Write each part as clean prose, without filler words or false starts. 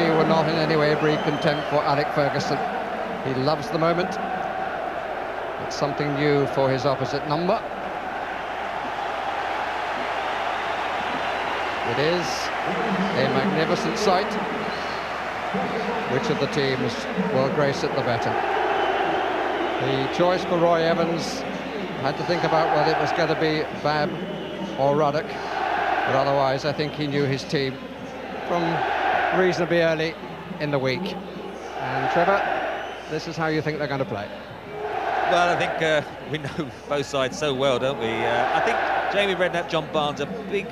Utd will not in any way breed contempt for Alec Ferguson. He loves the moment. It's something new for his opposite number. It is a magnificent sight. Which of the teams will grace it the better? The choice for Roy Evans had to think about whether it was going to be Babb or Ruddock, but otherwise I think he knew his team from reasonably early in the week. And Trevor, this is how you think they're going to play. Well, I think we know both sides so well, don't we? I think Jamie Redknapp, John Barnes, a big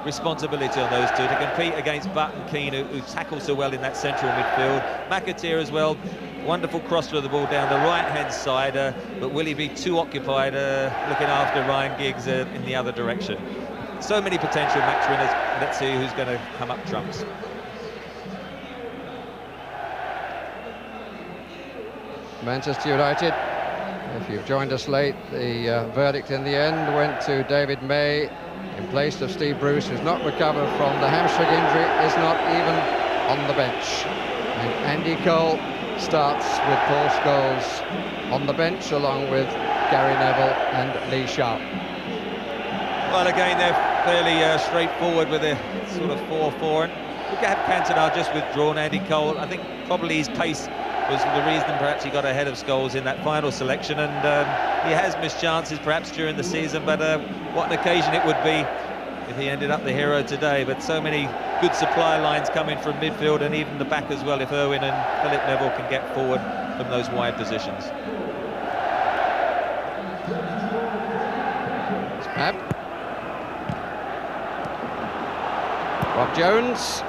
responsibility on those two to compete against Butt and Keane, who tackle so well in that central midfield. McAteer as well, wonderful crosser of the ball down the right-hand side, but will he be too occupied looking after Ryan Giggs in the other direction? So many potential match winners. Let's see who's going to come up trumps. Manchester United, if you've joined us late, the verdict in the end went to David May in place of Steve Bruce, who's not recovered from the hamstring injury, is not even on the bench. And Andy Cole starts with Paul Scholes on the bench, along with Gary Neville and Lee Sharpe. Well, again, they're fairly straightforward with a sort of 4-4. And we have Cantona just withdrawn. Andy Cole, I think probably his pace was the reason perhaps he got ahead of Scholes in that final selection, and he has missed chances perhaps during the season, but what an occasion it would be if he ended up the hero today. But so many good supply lines coming from midfield and even the back as well, if Irwin and Philip Neville can get forward from those wide positions. It's Babb. Rob Jones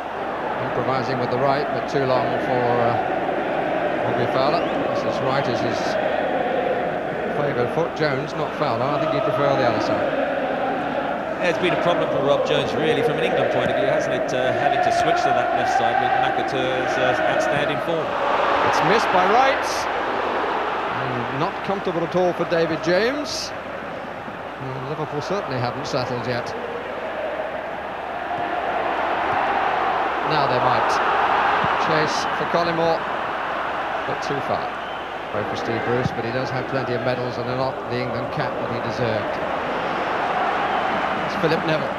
improvising with the right, but too long for Robbie Fowler. This is Wright is his favoured foot. Jones, not Fowler. I think he'd prefer the other side. Yeah, it's been a problem for Rob Jones, really, from an England point of view, hasn't it? Having to switch to that left side with McAteer's outstanding form. It's missed by Wright. And not comfortable at all for David James. And Liverpool certainly haven't settled yet. Now they might. Chase for Collymore, but too far. Both for Steve Bruce, but he does have plenty of medals and not the England cap that he deserved. It's Philip Neville.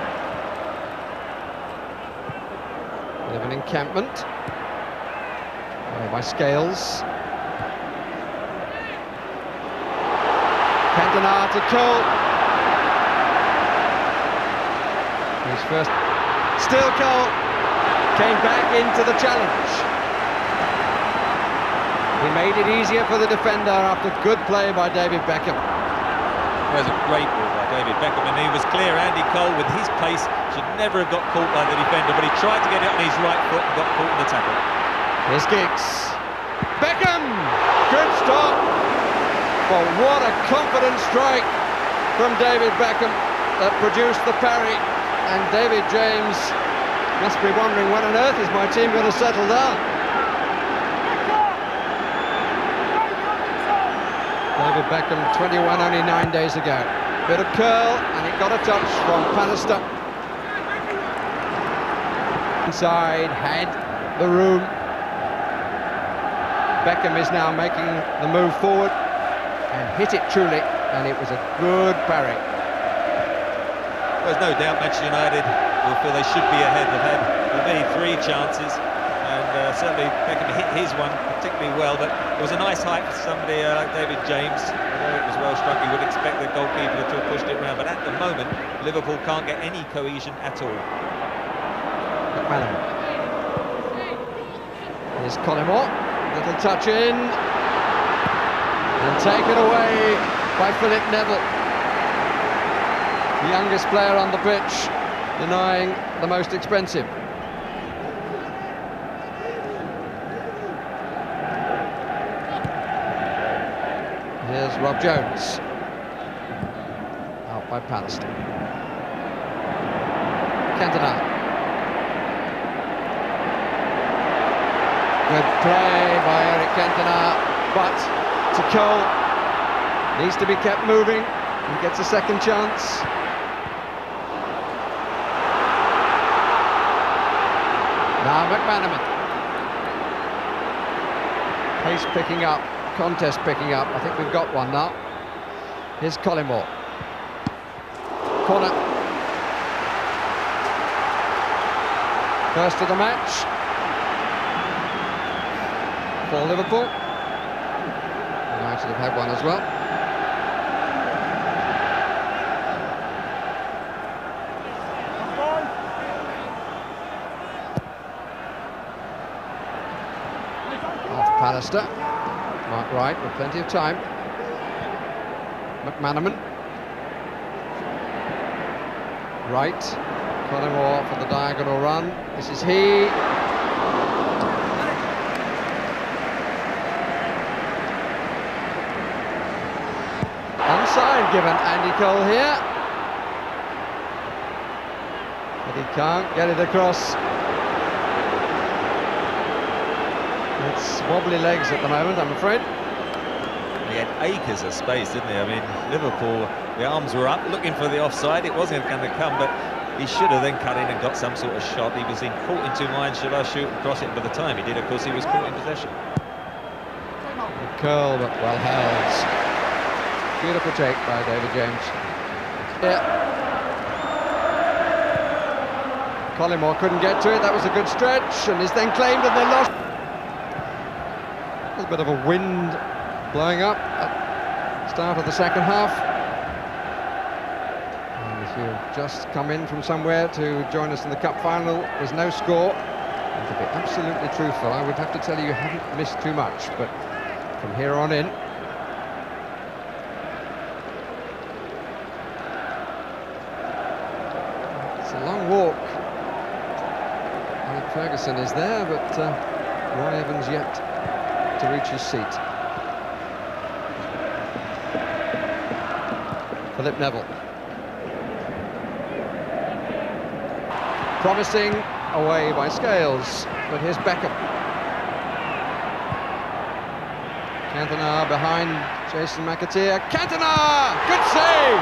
Bit of an encampment. By Scales. Cantona to Cole. His first. Still Cole. Came back into the challenge. He made it easier for the defender after good play by David Beckham. It was a great ball by David Beckham, and he was clear. Andy Cole, with his pace, should never have got caught by the defender, but he tried to get it on his right foot and got caught in the tackle. Here's Giggs. Beckham! Good stop. But what a confident strike from David Beckham that produced the parry. And David James must be wondering, when on earth is my team going to settle down? David Beckham, 21, only 9 days ago. Bit of curl, and he got a touch from Pallister. Inside, had the room. Beckham is now making the move forward and hit it truly, and it was a good parry. There's no doubt Manchester United will feel they should be ahead. They've had maybe 3 chances, and certainly Beckham hit his one particularly well, but it was a nice height for somebody like David James. Although it was well struck, you would expect the goalkeeper to have pushed it around, but at the moment Liverpool can't get any cohesion at all. McManaman. Here's Collymore, little touch in, and taken away by Philip Neville, the youngest player on the pitch, denying the most expensive. Here's Rob Jones, out by Pallister. Cantona. Good play by Eric Cantona, but to Cole, needs to be kept moving. He gets a second chance. Now McManaman. Pace picking up, contest picking up. I think we've got one now. Here's Collymore. Corner. First of the match for Liverpool. United have had one as well. Off Pallister. Mark Wright with plenty of time. Mcmanaman. Wright. Collymore for the diagonal run. This is he. Onside given Andy Cole here. But he can't get it across. It's wobbly legs at the moment, I'm afraid. He had acres of space, didn't he? I mean, Liverpool, the arms were up, looking for the offside. It wasn't going to come, but he should have then cut in and got some sort of shot. He was in caught in two minds, should I shoot and cross it? By the time he did, of course, he was caught in possession. Curl, but well held. Beautiful take by David James. Yeah. Collymore couldn't get to it. That was a good stretch, and is then claimed and then lost. A little bit of a wind blowing up at the start of the second half. And if you've just come in from somewhere to join us in the cup final, there's no score. And to be absolutely truthful, I would have to tell you haven't missed too much, but from here on in, it's a long walk. Alec Ferguson is there, but Roy Evans yet to reach his seat. Philip Neville. Promising away by Scholes, but here's Beckham. Cantona behind Jason McAteer. Cantona! Good save!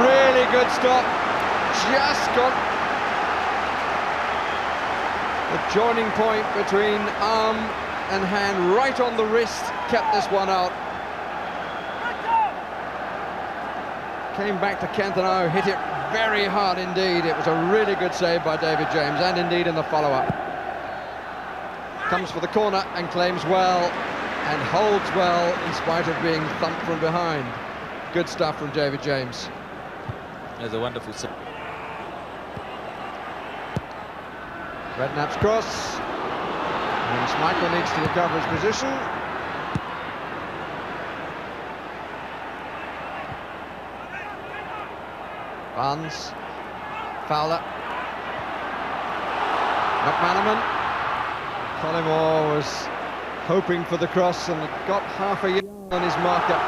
Really good stop. Just got the joining point between arm and hand right on the wrist. Kept this one out. Came back to Cantona, hit it very hard indeed. It was a really good save by David James, and indeed in the follow-up. Comes for the corner and claims well, and holds well in spite of being thumped from behind. Good stuff from David James. There's a wonderful... Redknapp's cross. And Schmeichel needs to recover his position. Barnes, Fowler, Mcmanaman. Collymore was hoping for the cross and got half a yard on his marker.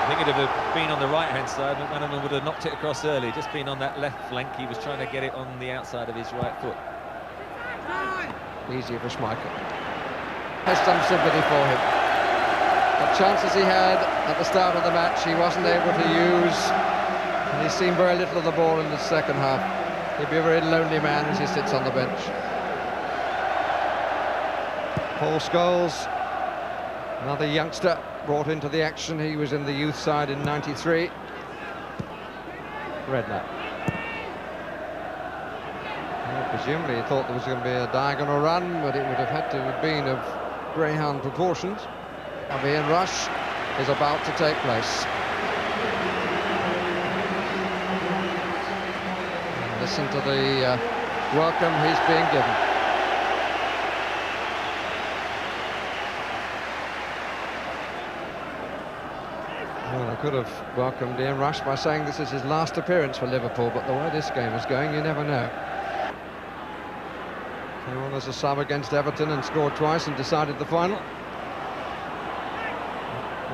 I think it'd have been on the right-hand side. Mcmanaman would have knocked it across early. Just been on that left flank, he was trying to get it on the outside of his right foot. Easier for Schmeichel. Has some sympathy for him. The chances he had at the start of the match, he wasn't able to use, and he's seen very little of the ball in the second half. He'll be a very lonely man as he sits on the bench. Paul Scholes, another youngster brought into the action. He was in the youth side in '93. Redknapp. Well, presumably he thought there was going to be a diagonal run, but it would have had to have been of greyhound proportions. Ian rush is about to take place. And listen to the welcome he's being given. Well, I could have welcomed Ian Rush by saying this is his last appearance for Liverpool, but the way this game is going, you never know. Came on as a sub against Everton and scored twice and decided the final.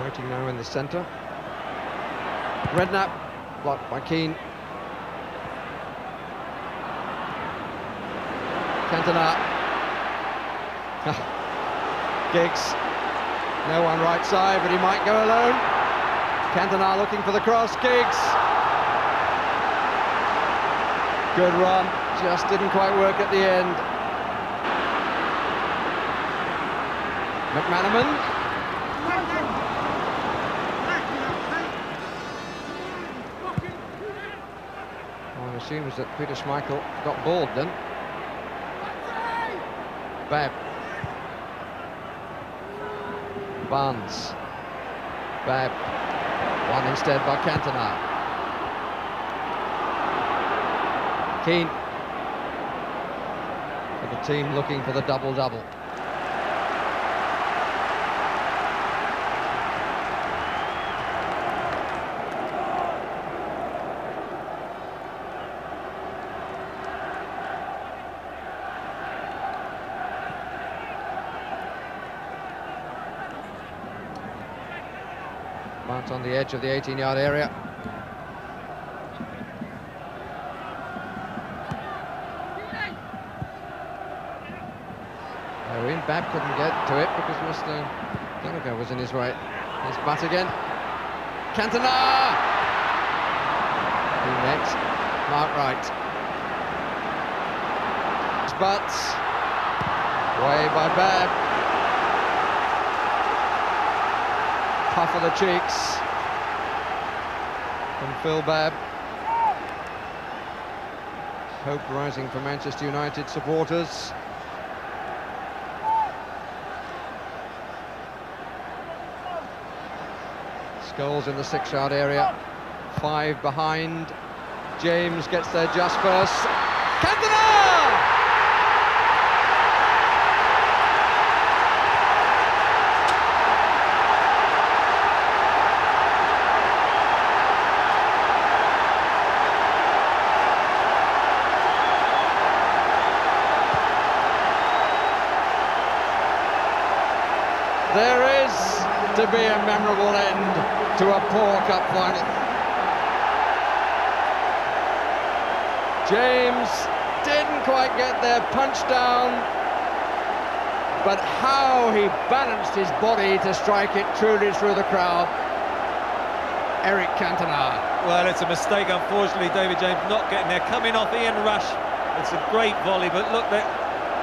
Waiting now in the centre. Redknapp, blocked by Keane. Cantona. Giggs. No one right side, but he might go alone. Cantona looking for the cross. Giggs. Good run. Just didn't quite work at the end. McManaman. One assumes that Peter Schmeichel got bored then. Babb. Barnes. Babb. One instead by Cantona. Keane. For the team looking for the double-double. Butt on the edge of the 18-yard area. Irwin, Babb couldn't get to it because Mr. Gallagher was in his way. Here's Butt again. Cantona! Who next? Mark Wright. Butt. Way by Babb. Puff of the cheeks from Phil Babb. Hope rising for Manchester United supporters. Scholes in the 6-yard area. 5 behind. James gets there just first. Cantona! There is to be a memorable end to a poor cup final. James didn't quite get there, punched down, but how he balanced his body to strike it truly through the crowd. Eric Cantona. Well, it's a mistake, unfortunately, David James not getting there. Coming off Ian Rush, it's a great volley, but look,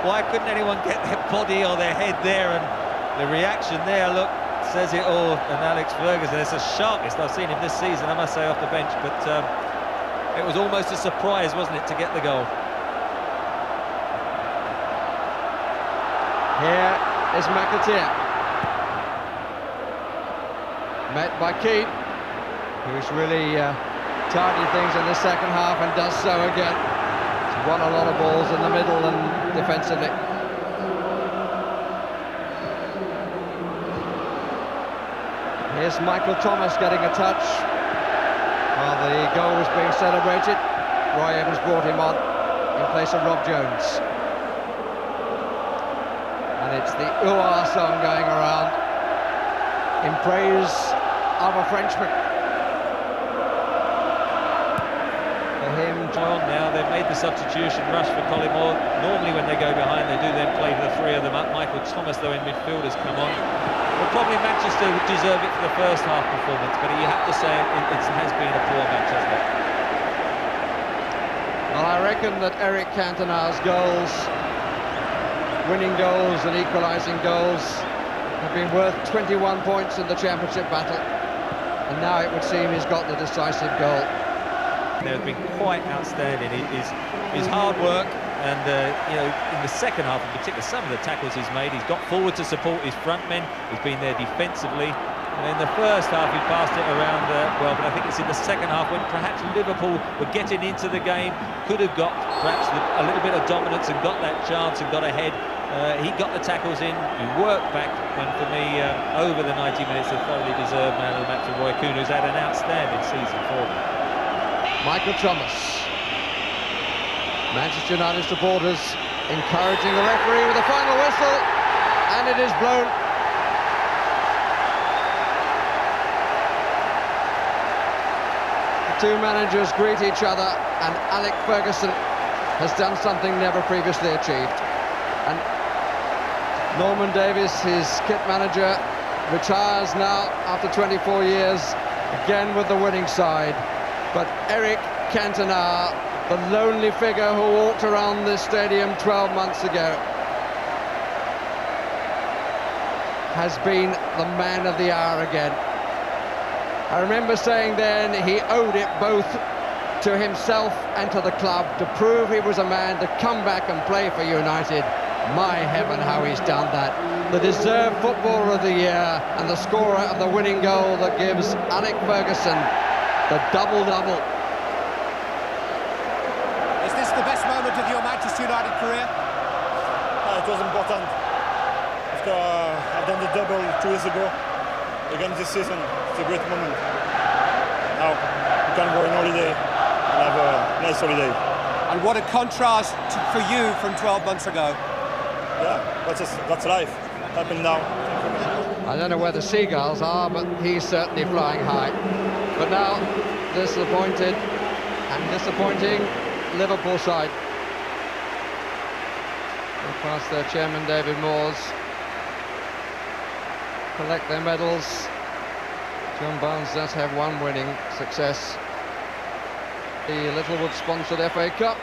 why couldn't anyone get their body or their head there? And the reaction there, look, says it all. And Alex Ferguson, it's the sharpest I've seen him this season, I must say, off the bench. But it was almost a surprise, wasn't it, to get the goal. Here is McAteer. Met by Keane, who's really tidied things in the second half and does so again. He's won a lot of balls in the middle and defensively. Here's Micheal Thomas getting a touch while the goal was being celebrated. Roy Evans brought him on in place of Rob Jones. And it's the ooh-ah song going around in praise of a Frenchman. For him, on now, they've made the substitution rush for Collymore. Normally when they go behind, they do then play the 3 of them up. Micheal Thomas, though, in midfield has come on. Well, probably Manchester would deserve it for the first half performance, but you have to say it has been a poor match, hasn't it? Well, I reckon that Eric Cantona's goals, winning goals and equalising goals, have been worth 21 points in the championship battle, and now it would seem he's got the decisive goal. They've been quite outstanding. His hard work, and you know, in the second half in particular, some of the tackles he's made, he's got forward to support his front men, he's been there defensively, and in the first half he passed it around well, but I think it's in the second half when perhaps Liverpool were getting into the game, could have got perhaps a little bit of dominance and got that chance and got ahead. He got the tackles in, he worked back, and for me, over the 90 minutes, a thoroughly deserved man of the match for Roy Keane, who's had an outstanding season for them. Micheal Thomas. Manchester United supporters encouraging the referee with a final whistle, and it is blown. The two managers greet each other, and Alex Ferguson has done something never previously achieved. And Norman Davies, his kit manager, retires now after 24 years, again with the winning side. But Eric Cantona, the lonely figure who walked around this stadium 12 months ago, has been the man of the hour again. I remember saying then he owed it both to himself and to the club to prove he was a man to come back and play for United. My heaven, how he's done that. The deserved footballer of the year and the scorer of the winning goal that gives Alec Ferguson the double-double. Is this the best moment of your Manchester United career? It was important. After I've done the double 2 years ago, again this season, it's a great moment. Now we can go on holiday and have a nice holiday. And what a contrast for you from 12 months ago. Yeah, that's life. Up and down. I don't know where the seagulls are, but he's certainly flying high. But now, disappointed and disappointing Liverpool side. They pass their chairman, David Moores. Collect their medals. John Barnes does have one winning success. The Littlewood-sponsored FA Cup.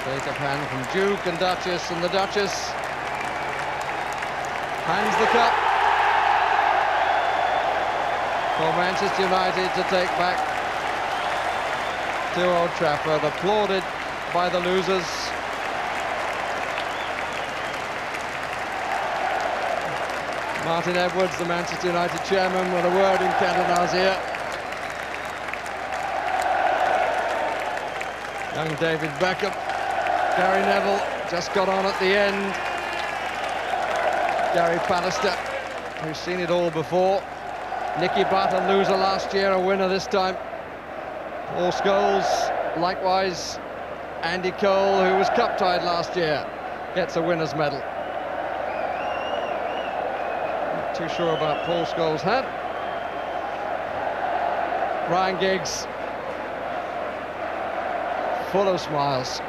Shake of hand from Duke and Duchess, and the Duchess hands the cup for Manchester United to take back to Old Trafford, applauded by the losers. Martin Edwards, the Manchester United chairman, with a word in Cantona's ear. Young David Beckham. Gary Neville just got on at the end. Gary Pallister, who's seen it all before. Nicky Butt, a loser last year, a winner this time. Paul Scholes, likewise. Andy Cole, who was cup-tied last year, gets a winner's medal. Not too sure about Paul Scholes' hat. Ryan Giggs, full of smiles.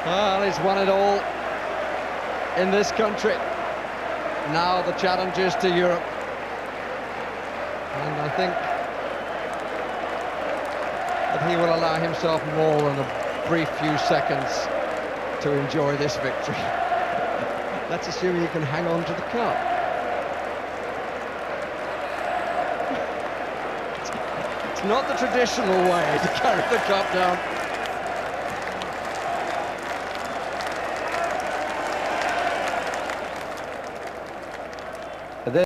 Well, he's won it all in this country. Now the challenges to Europe. And I think that he will allow himself more than a brief few seconds to enjoy this victory. Let's assume he can hang on to the cup. It's not the traditional way to carry the cup down.